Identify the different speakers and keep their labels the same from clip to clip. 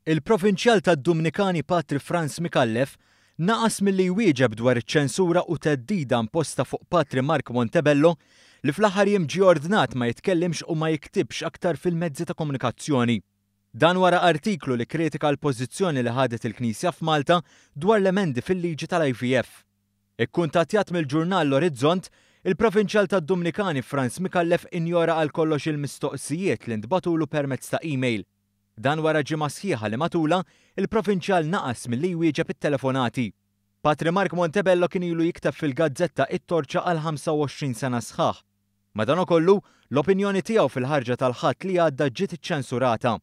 Speaker 1: Il-Provinċjal Tad-Dumnikani Patri Mark naqas milli jwieġeb dwar iċ-ċensura u theddida imposta fuq Patri Mark Montebello li fl-aħħar jiem ġie ordnat ma jitkellimx u ma jiktibx aktar fil-mezzi ta' komunikazzjoni. Dan wara artiklu li kritika l-pożizzjoni li ħadet il-Knisja f'Malta dwar l-emendi fil-liġi tal-IVF. Ikkuntattjat mill-ġurnal l-Orizzont, il-Provinċjal Tad-Dumnikani Mark injora għal kollox il-mistoqsijiet li ntbatulu permezz ta' email. Dan wara ġimgħa sħiħa li matula il-Provinċjal naqas milli jwieġeb it-telefonati. Patri Mark Montebello kien ilu jikteb fil-gazzetta it-torċa għal 25 sena sħaħ. Madankollu l-opinjoni tiegħu fil-ħarġa tal-ħadd li għadda ġiet iċċensurata.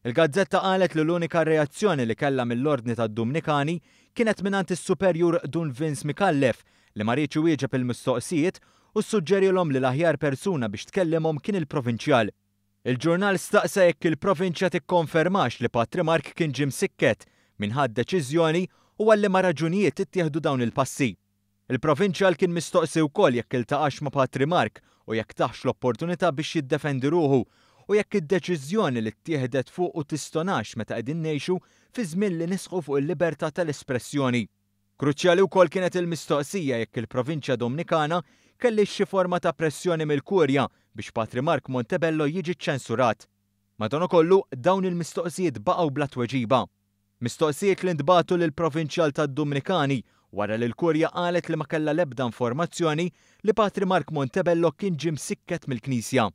Speaker 1: Il-gazzetta qalet li l-unika reazzjoni li kellha mill-Ordni Tad-Dumnikani kienet mingħand is-Superjur Dun Vince Mikallef li ma rridx iwieġeb il-mistoqsijiet u ssuġġerilhom li l-aħjar persuna biex tkellimhom kien il-Provinċjal. Il-ġurnal staqsa jekk il-Provinċja tikkonfermax li Patri Mark kien ġie msikket minħabba deċiżjoni u għal liema raġunijiet ittieħdu dawn il-passi. Il-Provinċjal kien mistoqsi wkoll jekk iltaqax ma' Patri Mark u jekk taħx l-opportunità biex jiddefendi ruħu u jekk id-deċiżjoni li ttieħdet fuq u tistonax meta qegħdin ngħixu fi żmien li nisħu fuq il-libertà tal-espressjoni. Kruċjali wkoll kienet il-mistoqsija jekk il-Provinċja Dominikana kellix xi forma ta' pressjoni mill-Kurja biex Patri Mark Montebello jiġi ċċensurat. Madankollu dawn il-mistoqsijiet baqgħu bla tweġiba. Mistoqsijiet li ntbagħtu lill-Provinċjal Tad-Dumnikani wara li l-Kurja qalet li ma kellha l-ebda informazzjoni li Patri Mark Montebello kien ġie msikket mill-Knisja.